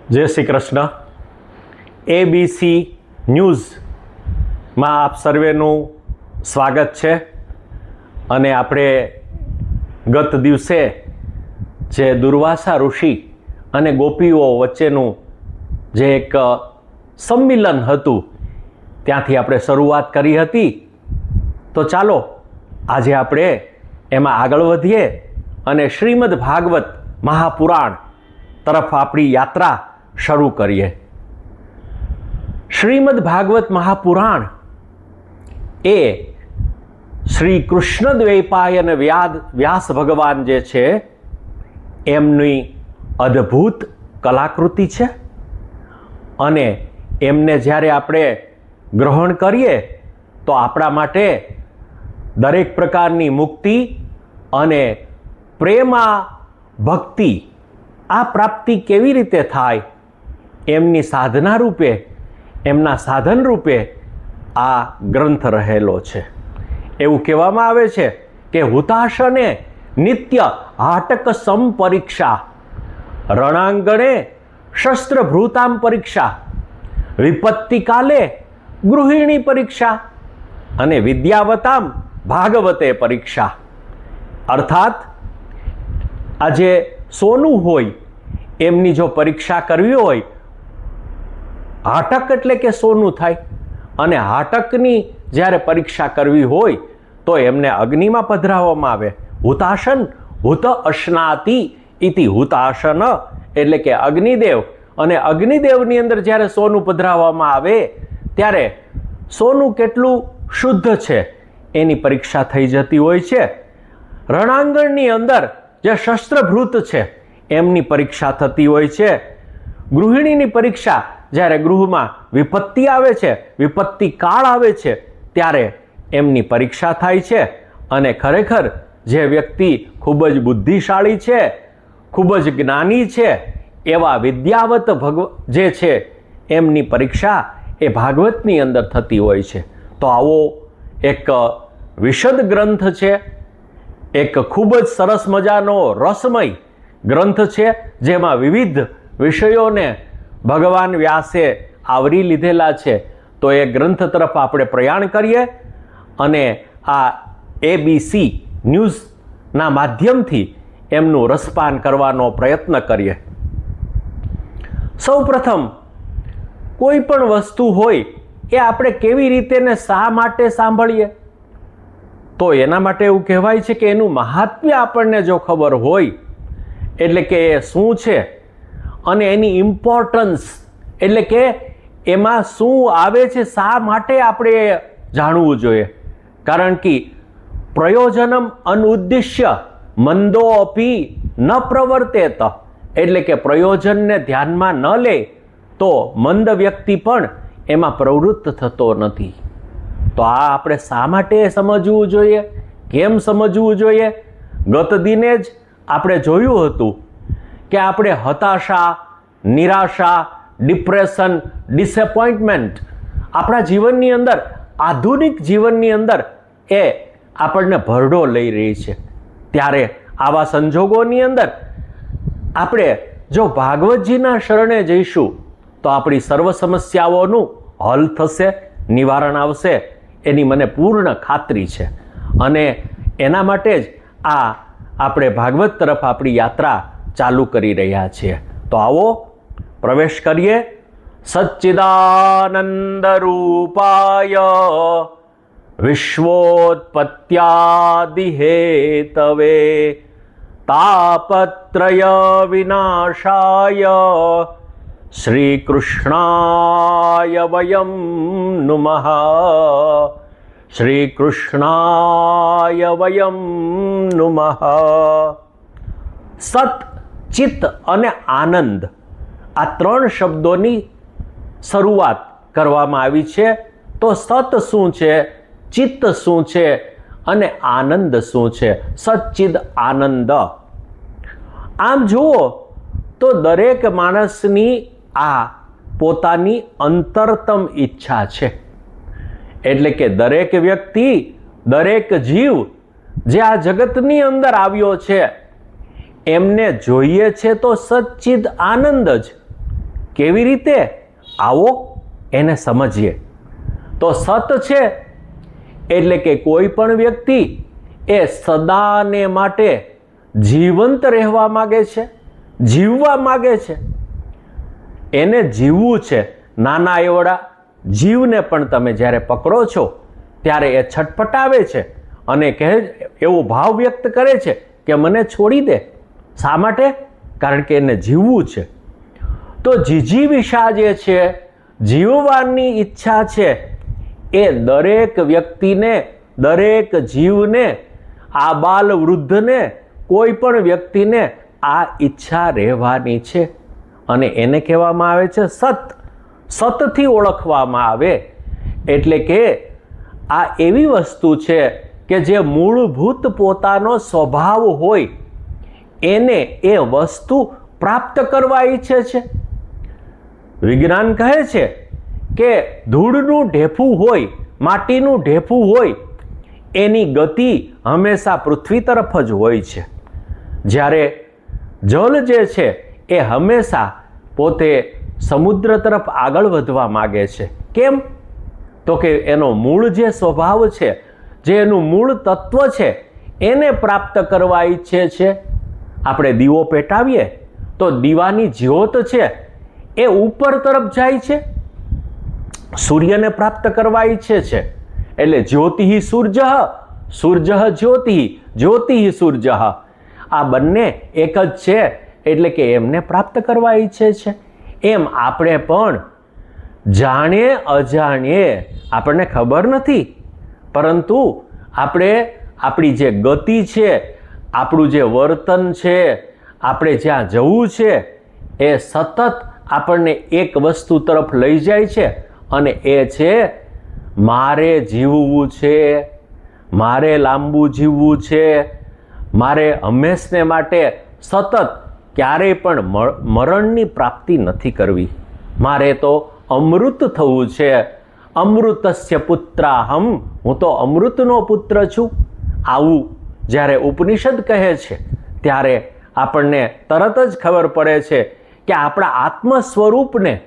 જય શ્રી કૃષ્ણ. એબીસી ન્યૂઝમાં આપ સર્વેનું સ્વાગત છે. અને આપણે ગત દિવસે જે દુર્વાસા ઋષિ અને ગોપીઓ વચ્ચેનું જે એક સંમિલન હતું ત્યાંથી આપણે શરૂઆત કરી હતી. તો ચાલો આજે આપણે એમાં આગળ વધીએ અને શ્રીમદ ભાગવત મહાપુરાણ તરફ આપણી યાત્રા શરૂ કરીએ. શ્રીમદ ભાગવત મહાપુરાણ એ શ્રી કૃષ્ણ દ્વૈપાયન વ્યાસ ભગવાન જે છે એમની અદ્ભુત કલાકૃતિ છે. અને એમને જ્યારે આપણે ગ્રહણ કરીએ તો આપણા માટે દરેક પ્રકારની મુક્તિ અને પ્રેમા ભક્તિ આ પ્રાપ્તિ કેવી રીતે થાય એમની સાધના રૂપે, એમના સાધન રૂપે આ ગ્રંથ રહેલો છે. એવું કહેવામાં આવે છે કે હુતાશને નિત્ય હાટક સમ પરીક્ષા, રણાંગણે શસ્ત્રભૃતામ પરીક્ષા, વિપત્તિ કાલે ગૃહિણી પરીક્ષા અને વિદ્યાવતામ ભાગવતે પરીક્ષા. અર્થાત આ જે સોનું હોય એમની જો પરીક્ષા કરવી હોય, હાટક એટલે કે સોનું થાય, અને હાટકની જ્યારે પરીક્ષા કરવી હોય તો એમને અગ્નિમાં પધરાવવામાં આવે. હુતાશન હુત અશ્નાતિ ઇતિ હુતાશન એટલે કે અગ્નિદેવ, અને અગ્નિદેવની અંદર જ્યારે સોનું પધરાવવામાં આવે ત્યારે સોનું કેટલું શુદ્ધ છે એની પરીક્ષા થઈ જતી હોય છે. રણાંગણની અંદર જે શસ્ત્રભૃત છે એમની પરીક્ષા થતી હોય છે. ગૃહિણીની પરીક્ષા જ્યારે ગૃહમાં વિપત્તિ આવે છે, વિપત્તિ કાળ આવે છે ત્યારે એમની પરીક્ષા થાય છે. અને ખરેખર જે વ્યક્તિ ખૂબ જ બુદ્ધિશાળી છે, ખૂબ જ જ્ઞાની છે એવા વિદ્યાવત જે છે એમની પરીક્ષા એ ભાગવતની અંદર થતી હોય છે. તો આવો એક વિશદ ગ્રંથ છે, એક ખૂબ જ સરસ મજાનો રસમય ગ્રંથ છે જેમાં વિવિધ વિષયોને ભગવાન વ્યાસે આવરી લીધેલા છે. તો એ ગ્રંથ તરફ આપણે પ્રયાણ કરીએ અને આ એબીસી ન્યૂઝના માધ્યમથી એમનું રસપાન કરવાનો પ્રયત્ન કરીએ. સૌ પ્રથમ કોઈ પણ વસ્તુ હોય એ આપણે કેવી રીતે ને શા માટે સાંભળીએ, તો એના માટે એવું કહેવાય છે કે એનું મહાત્મ્ય આપણને જો ખબર હોય, એટલે કે એ શું છે અને એની ઇમ્પોર્ટન્સ એટલે કે એમાં શું આવે છે, શા માટે આપણે જાણવું જોઈએ. કારણ કે પ્રયોજનમ અનુદ્દિશ્ય મંદો અપી ન પ્રવર્તેત, એટલે કે પ્રયોજનને ધ્યાનમાં ન લે તો મંદ વ્યક્તિ પણ એમાં પ્રવૃત્ત થતો નથી. તો આ આપણે શા માટે સમજવું જોઈએ, કેમ સમજવું જોઈએ? ગત દિને જ આપણે જોયું હતું કે આપણે હતાશા, નિરાશા, ડિપ્રેશન, ડિસએપોઇન્ટમેન્ટ આપણા જીવનની અંદર, આધુનિક જીવનની અંદર એ આપણને ભરડો લઈ રહી છે. ત્યારે આવા સંજોગોની અંદર આપણે જો ભાગવતજીના શરણે જઈશું તો આપણી સર્વ સમસ્યાઓનું હલ થશે, નિવારણ આવશે, એની મને પૂર્ણ ખાતરી છે. અને એના માટે જ આ આપણે ભાગવત તરફ આપણી યાત્રા ચાલુ કરી રહ્યા છીએ. તો આવો પ્રવેશ કરીએ. સચ્ચિદાનંદ રૂપાય વિશ્વોત્પત્યાદિ હેતવે તાપત્રય વિનાશાય શ્રી કૃષ્ણાય વયમ નુમઃ. શ્રી કૃષ્ણાય વયમ નુમઃ. સત, ચિત્ત અને આનંદ આ ત્રણ શબ્દોની શરૂઆત કરવામાં આવી છે. તો સત શું છે, ચિત્ત શું છે અને આનંદ શું છે? સચ્ચિદ આનંદ. આમ જુઓ તો દરેક માણસની આ પોતાની અંતરતમ ઈચ્છા છે. એટલે કે દરેક વ્યક્તિ, દરેક જીવ જે આ જગતની અંદર આવ્યો છે એમને જોઈએ છે તો સચ્ચિદ આનંદ જ. કેવી રીતે? આવો એને સમજીએ. તો સત છે એટલે કે કોઈ પણ વ્યક્તિ એ સદાને માટે જીવંત રહેવા માગે છે, જીવવા માગે છે. એને જીવવું છે. નાના એવડા જીવને પણ તમે જ્યારે પકડો છો ત્યારે એ છટપટાવે છે અને એવો ભાવ વ્યક્ત કરે છે કે મને છોડી દે. શા માટે? કારણ કે એને જીવવું છે. તો જીજીવિષા જે છે, જીવવાની ઈચ્છા છે, એ દરેક વ્યક્તિને, દરેક જીવને, આ બાલ વૃદ્ધને, કોઈ પણ વ્યક્તિને આ ઈચ્છા રહેવાની છે. અને એને કહેવામાં આવે છે સત. સતથી ઓળખવામાં આવે. એટલે કે આ એવી વસ્તુ છે કે જે મૂળભૂત પોતાનો સ્વભાવ હોય એને એ વસ્તુ પ્રાપ્ત કરવા ઈચ્છે છે. વિજ્ઞાન કહે છે કે ધૂળનું ઢેફું હોય, માટીનું ઢેફું હોય, એની ગતિ હંમેશા પૃથ્વી તરફ જ હોય છે. જ્યારે જળ જે છે એ હંમેશા પોતે સમુદ્ર તરફ આગળ વધવા માગે છે. કેમ? તો કે એનો મૂળ જે સ્વભાવ છે, જે એનું મૂળ તત્વ છે, એને પ્રાપ્ત કરવા ઈચ્છે છે. આપણે દીવો પેટાવીએ તો દીવાની જ્યોત છે એ ઉપર તરફ જાય છે, સૂર્યને પ્રાપ્ત કરવા ઈચ્છે છે. એટલે જ્યોતિ સૂર્ય, સૂર્ય જ્યોતિ, જ્યોતિ સૂર્ય, આ બંને એક જ છે. એટલે કે એમને પ્રાપ્ત કરવા ઈચ્છે છે. એમ આપણે પણ જાણીએ અજાણીએ, આપણને ખબર નથી, પરંતુ આપણે આપણી જે ગતિ છે, આપણું જે વર્તન છે, આપણે જ્યાં જવું છે, એ સતત આપણને એક વસ્તુ તરફ લઈ જાય છે. અને એ છે મારે જીવવું છે, મારે લાંબુ જીવવું છે, મારે હંમેશને માટે સતત ક્યારેય પણ મરણની પ્રાપ્તિ નથી કરવી. મારે તો અમૃત થવું છે. અમૃતસ્ય પુત્રાહમ, હું તો અમૃતનો પુત્ર છું. આવું જ્યારે ઉપનિષદ કહે છે ત્યારે આપણને તરત જ ખબર પડે છે કે આપણા આત્મ સ્વરૂપને,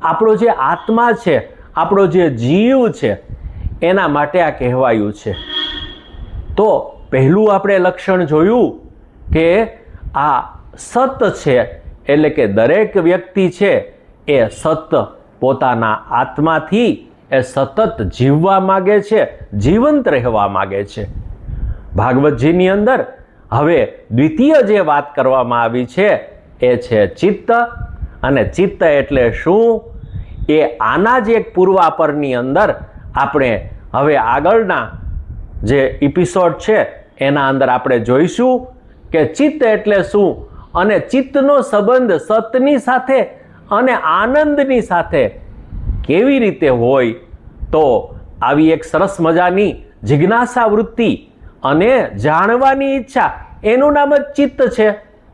આપણો જે આત્મા છે, આપણો જે જીવ છે, એના માટે આ કહેવાયું છે. તો પહેલું આપણે લક્ષણ જોયું કે આ સત છે. એટલે કે દરેક વ્યક્તિ છે એ સત પોતાના આત્માથી એ સતત જીવવા માગે છે, જીવંત રહેવા માગે છે. ભાગવતજીની અંદર હવે દ્વિતીય જે વાત કરવામાં આવી છે એ છે ચિત્ત. અને ચિત્ત એટલે શું? એ આના જ એક પૂર્વાપરની અંદર આપણે હવે આગળના જે એપિસોડ છે એના અંદર આપણે જોઈશું કે ચિત્ત એટલે શું અને ચિત્તનો સંબંધ સતની સાથે અને આનંદની સાથે કેવી રીતે હોય. તો આવી એક સરસ મજાની જિજ્ઞાસા વૃત્તિ અને જાણવાની ઈચ્છા, એનું નામ જ ચિત્ત છે.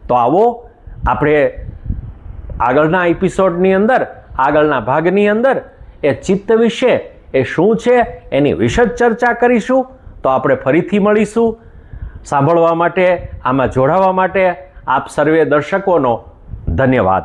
તો આવો આપણે આગળના એપિસોડની અંદર, આગળના ભાગની અંદર એ ચિત્ત વિશે, એ શું છે એની વિશદ ચર્ચા કરીશું. તો આપણે ફરીથી મળીશું. સાંભળવા માટે, આમાં જોડાવા માટે આપ સર્વે દર્શકોનો ધન્યવાદ.